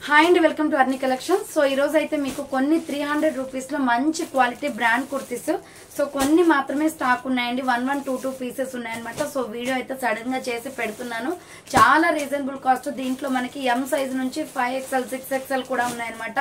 Hi and welcome to అర్ని collection. So ఈ రోజు అయితే మీకు కొన్ని 300 రూపీస్ లో మంచి క్వాలిటీ బ్రాండ్ కుర్తీస్ సో కొన్ని మాత్రమే స్టాక్ ఉన్నాయండి. 1122 పీసెస్ ఉన్నాయన్నమాట. సో వీడియో అయితే సడన్ గా చేసి పెడుతున్నాను. చాలా రీజనబుల్ కాస్ట్. దీంట్లో మనకి ఎం సైజ్ నుంచి 5XL 6XL కూడా ఉన్నాయన్నమాట.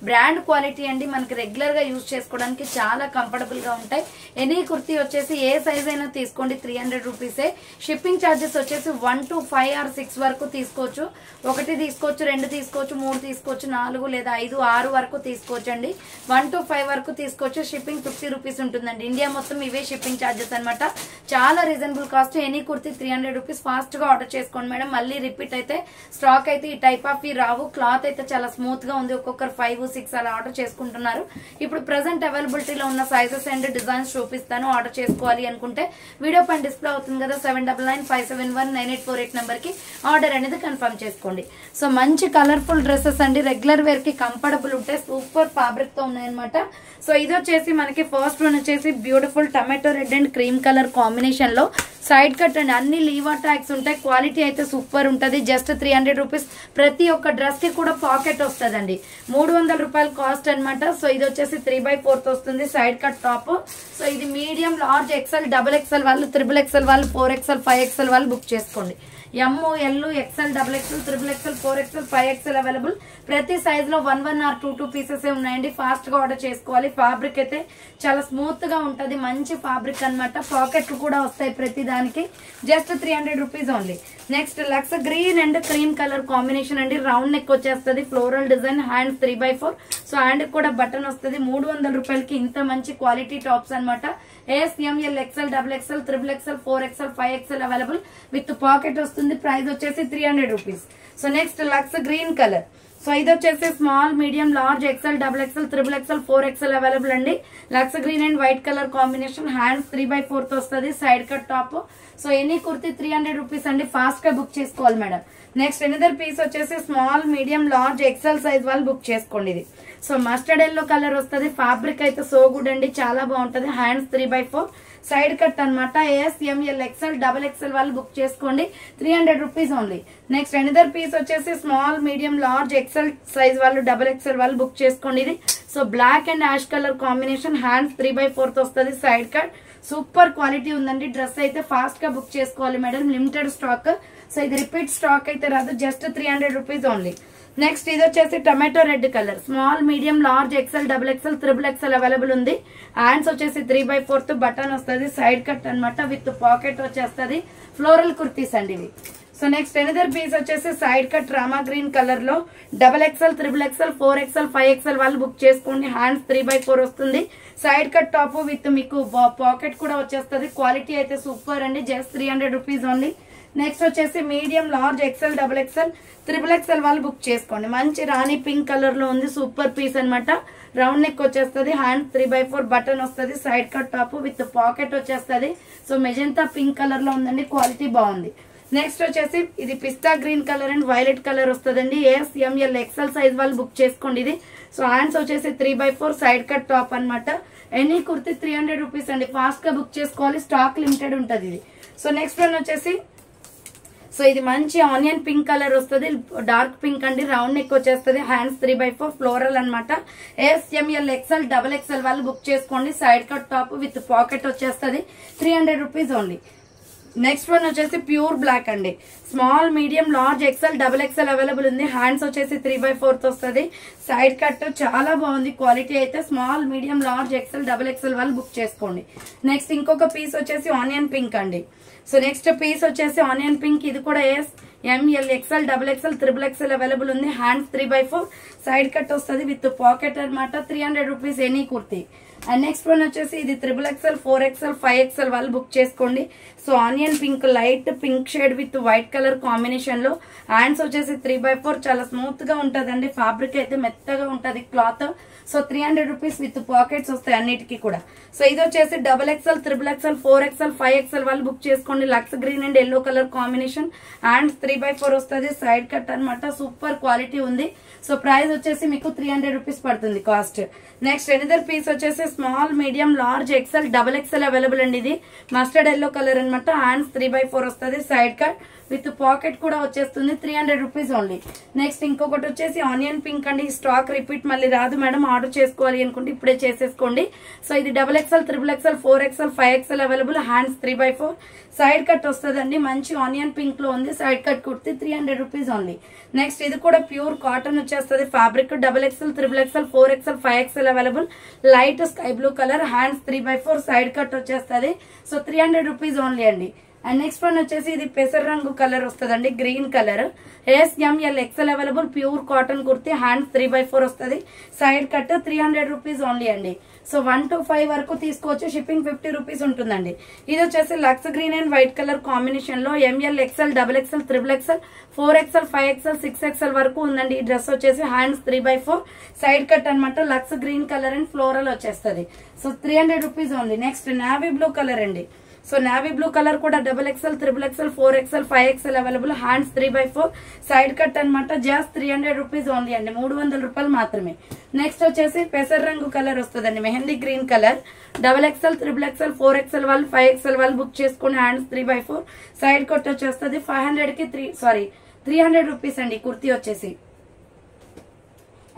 బ్రాండ్ క్వాలిటీ అండి. మనకి రెగ్యులర్ గా యూజ్ చేసుకోవడానికి చాలా కంఫర్టబుల్ గా ఉంటాయి. ఎనీ కుర్తీ వచ్చేసి ఏ సైజ్ అయినా తీసుకోండి 300 రూపీసే. షిప్పింగ్ ఛార్జెస్ వచ్చేసి 1 to 5 or 6 వరకు తీసుకోవచ్చు. 1 తీసుకోవచ్చు, 2 తీసుకోవచ్చు, 3 తీసుకోవచ్చు, 4 లేదా 5, 6 వరకు తీసుకోవచ్చు అండి. 1 to 5 వరకు తీసుకోవచ్చు. షిప్పింగ్ 50 రూపీస్ ఉంటుందండి. ఇండియా మొత్తం ఇవే షిప్పింగ్ ఛార్జెస్ అనమాట. చాలా reasonable cost. Any kurti 300 rupees. Fast గా ఆర్డర్ చేసుకోండి మేడం. మళ్ళీ రిపీట్ అయితే స్టాక్ అయితే ఈ టైప్ ఆఫ్ రావు. క్లాత్ అయితే చాలా స్మూత్ గా ఉంది. ఒక్కొక్కరు 5, 6 అలా ఆర్డర్ చేసుకుంటున్నారు. ఇప్పుడు ప్రెసెంట్ అవైలబిలిటీలో ఉన్న సైజెస్ అండ్ డిజైన్స్ చూపిస్తాను. ఆర్డర్ చేసుకోవాలి అనుకుంటే వీడియో పైన డిస్ప్లే అవుతుంది కదా 7995719848 నెంబర్ కి ఆర్డర్ అనేది కన్ఫర్మ్ చేసుకోండి. సో మంచి కలర్ఫుల్ డ్రెస్సెస్ అండి. రెగ్యులర్ వేర్ కి కంఫర్టబుల్ ఉంటాయి. సూపర్ ఫ్యాబ్రిక్ తో ఉన్నాయన్నమాట. సో ఇది వచ్చేసి మనకి ఫస్ట్ వన్ వచ్చేసి beautiful tomato red and cream colour combination లో సైడ్ కట్ అండి. అన్ని లీవర్ ట్యాగ్స్ ఉంటాయి. క్వాలిటీ అయితే సూపర్ ఉంటుంది. Just 300 rupees. ప్రతి ఒక్క డ్రెస్ కి కూడా పాకెట్ వస్తుందండి. 300 రూపాయలు కాస్ట్ అనమాట. సో ఇది వచ్చేసి 3/4 వస్తుంది సైడ్ కట్ టాప్. సో ఇది మీడియం, లార్జ్, XL, XXL వాళ్ళు, XXL వాళ్ళు, 4XL, 5XL వాళ్ళు బుక్ చేసుకోండి. M, L, XL, XXL, XXL, 4XL, 5XL available. ప్రతి సైజ్ లో 1 or 2 పీసెస్ ఉన్నాయండి. ఫాస్ట్ గా ఆర్డర్ చేసుకోవాలి. ఫ్యాబ్రిక్ అయితే చాలా స్మూత్ గా ఉంటది. మంచి ఫ్యాబ్రిక్ అనమాట. పాకెట్లు కూడా వస్తాయి ప్రతి దానికి. Just 300 rupees only. Next lux green and cream colour combination అండి. రౌండ్ నెక్ వచ్చేస్తుంది. Floral design. Hand 3/4. So hand కూడా బటన్ వస్తుంది. 300 రూపాయలకి ఇంత మంచి క్వాలిటీ టాప్స్ అనమాట. S, M, L, XL, XXL, XXL, 4XL, 5XL available with pocket వస్తుంది. Price వచ్చేసి 300 రూపీస్. So next lux green colour. So ఇది వచ్చేసి small, medium, large, XL, XXL, XXL, 4XL available అండి. Lux green and white colour combination. Hands 3/4 వస్తుంది. Side cut top. So any kurti 300 rupees అండి. Fast గా book చేసుకోవాలి మేడం. నెక్స్ట్ ఎనదర్ పీస్ వచ్చేసి small, medium, large, XL size వాళ్ళు book చేసుకోండి. ఇది so mustard yellow colour వస్తుంది. ఫ్యాబ్రిక్ అయితే సో గుడ్ అండి. చాలా బాగుంటది. హ్యాండ్స్ 3/4 సైడ్ కట్ అనమాట. S, M, L, XL, XXL వాళ్ళు బుక్ చేసుకోండి. 300 rupees only. Next another piece వచ్చేసి small, medium, large, XL size వాళ్ళు, XXL వాళ్ళు బుక్ చేసుకోండి. ఇది so black and ash colour combination. Hands 3/4 వస్తుంది. Side cut. సూపర్ క్వాలిటీ ఉందండి. డ్రెస్ అయితే ఫాస్ట్ గా బుక్ చేసుకోవాలి మేడం. Limited stock. సో ఇది రిపీట్ స్టాక్ అయితే రాదు. Just 300 rupees only. నెక్స్ట్ ఇది వచ్చేసి tomato red colour. Small, medium, large, XL, XXL, XXL available ఉంది. హ్యాండ్స్ వచ్చేసి 3/4 బటన్ వస్తుంది. సైడ్ కట్ అనమాట. విత్ పాకెట్ వచ్చేస్తుంది. ఫ్లోరల్ కుర్తీస్ అండి ఇవి. సో నెక్స్ట్ ఎనదర్ పీస్ వచ్చేసి side cut Rama green colour లో XXL, XXL, 4XL, 5XL వాళ్ళు బుక్ చేసుకోండి. హ్యాండ్స్ 3/4 వస్తుంది. సైడ్ కట్ టాప్ విత్ మీకు పాకెట్ కూడా వచ్చేస్తుంది. క్వాలిటీ అయితే సూపర్ అండి. Just 300 rupees only. నెక్స్ట్ వచ్చేసి medium, large, XL, XXL, XXL వాళ్ళు బుక్ చేసుకోండి. మంచి రాణి పింక్ కలర్ లో ఉంది. సూపర్ పీస్ అనమాట. రౌండ్ నెక్ వచ్చేస్తుంది. హ్యాండ్ 3/4 బటన్ వస్తుంది. Side cut top with pocket వచ్చేస్తుంది. సో మెజెంతా పింక్ కలర్ లో ఉందండి. క్వాలిటీ బాగుంది. నెక్స్ట్ వచ్చేసి ఇది పిస్తా green colour and violet colour వస్తుందండి. S, M, L, XL size వాళ్ళు బుక్ చేసుకోండి. ఇది సో హ్యాండ్స్ వచ్చేసి 3/4 సైడ్ కట్ టాప్ అనమాట. ఎనీ కుర్తీ 300 రూపీస్ అండి. ఫాస్ట్ గా బుక్ చేసుకోవాలి. స్టాక్ లిమిటెడ్ ఉంటుంది ఇది. సో నెక్స్ట్ వన్ వచ్చేసి సో ఇది మంచి ఆనియన్ పింక్ కలర్ వస్తుంది. డార్క్ పింక్ అండి. రౌండ్ నెక్ వచ్చేస్తుంది. హ్యాండ్స్ 3/4 ఫ్లోరల్ అనమాట. S, M, L, XL, XXL వాళ్ళు బుక్ చేసుకోండి. Side cut top with pocket వచ్చేస్తుంది. 300 రూపీస్ ఓన్లీ. నెక్స్ట్ వన్ వచ్చేసి ప్యూర్ బ్లాక్ అండి. Small, medium, large, XL, XXL available ఉంది. హ్యాండ్స్ వచ్చేసి 3/4 వస్తుంది. సైడ్ కట్ చాలా బాగుంది. క్వాలిటీ అయితే small, medium, large, XL, XXL వాళ్ళు బుక్ చేసుకోండి. నెక్స్ట్ ఇంకొక పీస్ వచ్చేసి ఆనియన్ పింక్ అండి. సో నెక్స్ట్ పీస్ వచ్చేసి ఆనియన్ పింక్. ఇది కూడా S, M, L, XL, XXL, XXL available ఉంది. హ్యాండ్స్ 3/4 సైడ్ కట్ వస్తుంది విత్ పాకెట్ అనమాట. 300 rupees any kurti. And next one వచ్చేసి ఇది XXL, 4XL, 5XL వాళ్ళు బుక్ చేసుకోండి. So onion pink, light pink shade with white colour combination లో. Hands వచ్చేసి 3/4 చాలా స్మూత్ గా ఉంటదండి. ఫ్యాబ్రిక్ అయితే మెత్తగా ఉంటది cloth. So 300 rupees with pockets వస్తాయి అన్నిటికీ కూడా. సో ఇది వచ్చేసి XXL, XXL, 4XL, 5XL వాళ్ళు బుక్ చేసుకోండి. Lux green and yellow colour combination. Hands 3/4 వస్తుంది. సైడ్ కట్ అనమాట. సూపర్ క్వాలిటీ ఉంది. సో ప్రైస్ వచ్చేసి మీకు 300 రూపీస్ పడుతుంది కాస్ట్. నెక్స్ట్ ఎనదర్ పీస్ వచ్చేసి small, medium, large, XL, XXL available అండి. ఇది మస్టర్డ్ ఎల్లో కలర్ అనమాట. హ్యాండ్స్ 3/4 వస్తుంది. సైడ్ కట్ విత్ పాకెట్ కూడా వచ్చేస్తుంది 300 రూపీస్ ఓన్లీ. నెక్స్ట్ ఇంకొకటి వచ్చేసి ఆనియన్ పింక్ అండి. స్టాక్ రిపీట్ మళ్ళీ రాదు మేడం, ఆర్డర్ చేసుకోవాలి అనుకుంటే ఇప్పుడే చేసేసుకోండి. సో ఇది XXL, XXL, 4XL, 5XL available. Hands 3x4 side cut వస్తుందండి. మంచి ఆనియన్ పింక్ లో ఉంది. Side cut kurti 300 rupees only. Next ఇది కూడా ప్యూర్ కాటన్ వచ్చేస్తుంది. Fabric XXL, XXL, 4XL, 5XL available. Light sky blue colour. Hands 3x4 side cut వచ్చేస్తుంది. So 300 rupees only అండి. And next one వచ్చేసి ఇది పెసర్ రంగు కలర్ వస్తుందండి, green colour. SML, XL available. Pure cotton kurti. Hands 3x4 వస్తుంది. Side cut 300 rupees only అండి. So 1 to 5 వరకు తీసుకోవచ్చు. షిప్పింగ్ 50 రూపీస్ ఉంటుందండి. ఇది వచ్చేసి lux green and white colour combination లో ML, XL, XXL, XXL, 4XL, 5XL, 6XL వరకు ఉందండి. ఈ డ్రెస్ వచ్చేసి హ్యాండ్స్ 3x4 సైడ్ కట్ అనమాట. Lux green colour and floral వచ్చేస్తుంది. So 300 rupees only. Next navy blue colour అండి. సో నావీ బ్లూ కలర్ కూడా XXL, XXL, 4XL, 5XL available. Hands 3x4 side cut అనమాట. Just 300 rupees only అండి. 300 రూపాయలు మాత్రమే. Next వచ్చేసి పెసర్ రంగు కలర్ వస్తుందండి, mehndi green colour. XXL, XXL, 4XL వాళ్ళు 5XL వాళ్ళు బుక్ చేసుకుని హ్యాండ్స్ 3x4 సైడ్ కట్ వచ్చేస్తుంది. 300 రూపీస్ అండి కుర్తీ వచ్చేసి.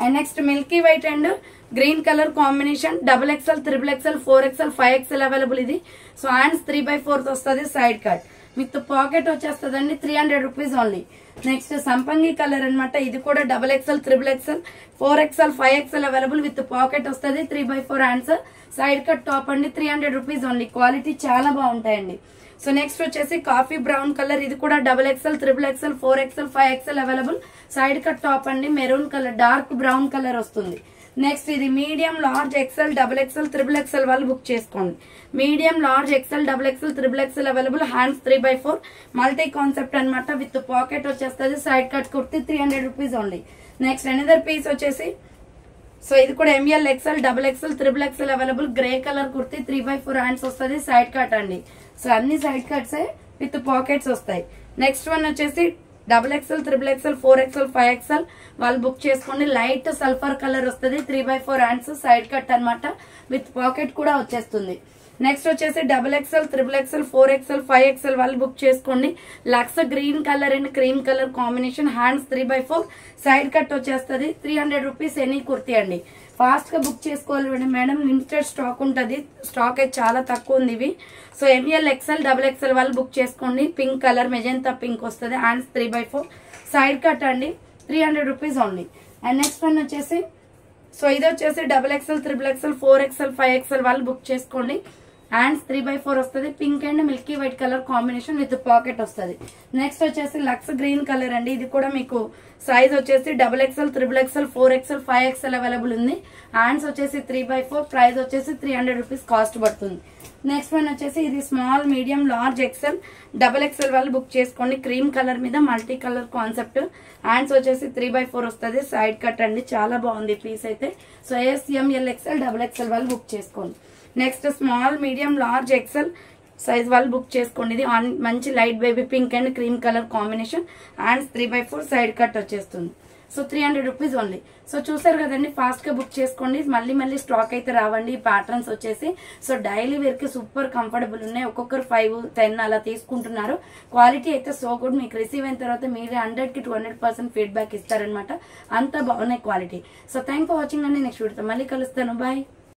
And next Milky white and green colour combination. XXL, XXL, 4XL, 5XL available ఇది. సో హ్యాండ్స్ 3x4 వస్తుంది. సైడ్ కట్ విత్ పాకెట్ వచ్చేస్తుందండి. 300 rupees only. Next సంపంగి కలర్ అనమాట. ఇది కూడా XXL, XXL, 4XL, 5XL available with pocket వస్తుంది. 3x4 hands side cut top అండి. 300 rupees only. Quality చాలా బాగుంటాయండి. సో నెక్స్ట్ వచ్చేసి కాఫీ బ్రౌన్ కలర్. ఇది కూడా XXL, XXL, 4XL, 5XL available. Side cut top అండి. Maroon colour, dark brown colour వస్తుంది. Next ఇది medium, large, XL, XXL, XXL వాళ్ళు బుక్ చేసుకోండి. Medium, large, XL, XXL, XXL available. Hands 3x4 multi concept అనమాట. With pocket వచ్చేస్తుంది. Side cut kurti 300 rupees only. Next another piece వచ్చేసి so ఇది కూడా ML, XL, XXL, XXL available. Grey colour kurti 3x4 hands వస్తుంది. Side cut అండి. So అన్ని side cuts with pockets వస్తాయి. Next one వచ్చేసి XXL, XXL, 4XL, 5XL వాళ్ళు బుక్ చేసుకోండి. లైట్ సల్ఫర్ కలర్ వస్తుంది. 3x4 హ్యాండ్స్ సైడ్ కట్ అనమాట. విత్ పాకెట్ కూడా వచ్చేస్తుంది. నెక్స్ట్ వచ్చేసి XXL, XXL, 4XL, 5XL వాళ్ళు బుక్ చేసుకోండి. Lux green colour and cream colour combination. Hands 3x4 side cut వచ్చేస్తుంది. 300 రూపీస్ ఎనీ కుర్తీ అండి. ఫాస్ట్ గా బుక్ చేసుకోవాలి మేడం, లిమిటెడ్ స్టాక్ ఉంటుంది. స్టాక్ అయితే చాలా తక్కువ ఉంది ఇవి. సో ML, XL, XXL వాళ్ళు బుక్ చేసుకోండి. పింక్ కలర్, మెజెంతా పింక్ వస్తుంది. హ్యాండ్స్ 3x4 సైడ్ కట్ అండి. 300 rupees only. And next one వచ్చేసి సో ఇది వచ్చేసి XXL, XXL, 4XL, 5XL వాళ్ళు బుక్ చేసుకోండి. హ్యాండ్స్ 3x4 వస్తుంది. Pink and Milky white colour combination with pocket వస్తుంది. నెక్స్ట్ వచ్చేసి లక్స్ గ్రీన్ కలర్ అండి. ఇది కూడా మీకు సైజ్ వచ్చేసి XXL, XXL, 4XL, 5XL available ఉంది. హ్యాండ్స్ వచ్చేసి 3x4. ప్రైస్ వచ్చేసి 300 రూపీస్ కాస్ట్ పడుతుంది. నెక్స్ట్ వన్ వచ్చేసి ఇది small, medium, large, XL, XXL వాళ్ళు బుక్ చేసుకోండి. క్రీమ్ కలర్ మీద మల్టీ కలర్ కాన్సెప్ట్. హ్యాండ్స్ వచ్చేసి 3x4 వస్తుంది. సైడ్ కట్ అండి. చాలా బాగుంది పీస్ అయితే. సో SML, XL, XXL వాళ్ళు బుక్ చేసుకోండి. Next small, medium, large, XL size వాళ్ళు బుక్ చేసుకోండి. ఇది మంచి light baby pink and cream colour combination. Hands 3x4 side cut వచ్చేస్తుంది. So 300 rupees only. సో చూసారు కదండి, ఫాస్ట్ గా బుక్ చేసుకోండి. మళ్ళీ స్టాక్ అయితే రావండి. ఈ ప్యాటర్న్స్ వచ్చేసి సో డైలీ వేర్ కి సూపర్ కంఫర్టబుల్ ఉన్నాయి. ఒక్కొక్కరు 5, 10 అలా తీసుకుంటున్నారు. క్వాలిటీ అయితే సో గుడ్. మీకు రిసీవ్ అయిన తర్వాత మీరే 100 కి 200% ఫీడ్బ్యాక్ ఇస్తారనమాట. అంత బాగున్నాయి quality. So thank for watching అండి. నెక్స్ట్ వీడియోతో మళ్ళీ కలుస్తాను. బాయ్.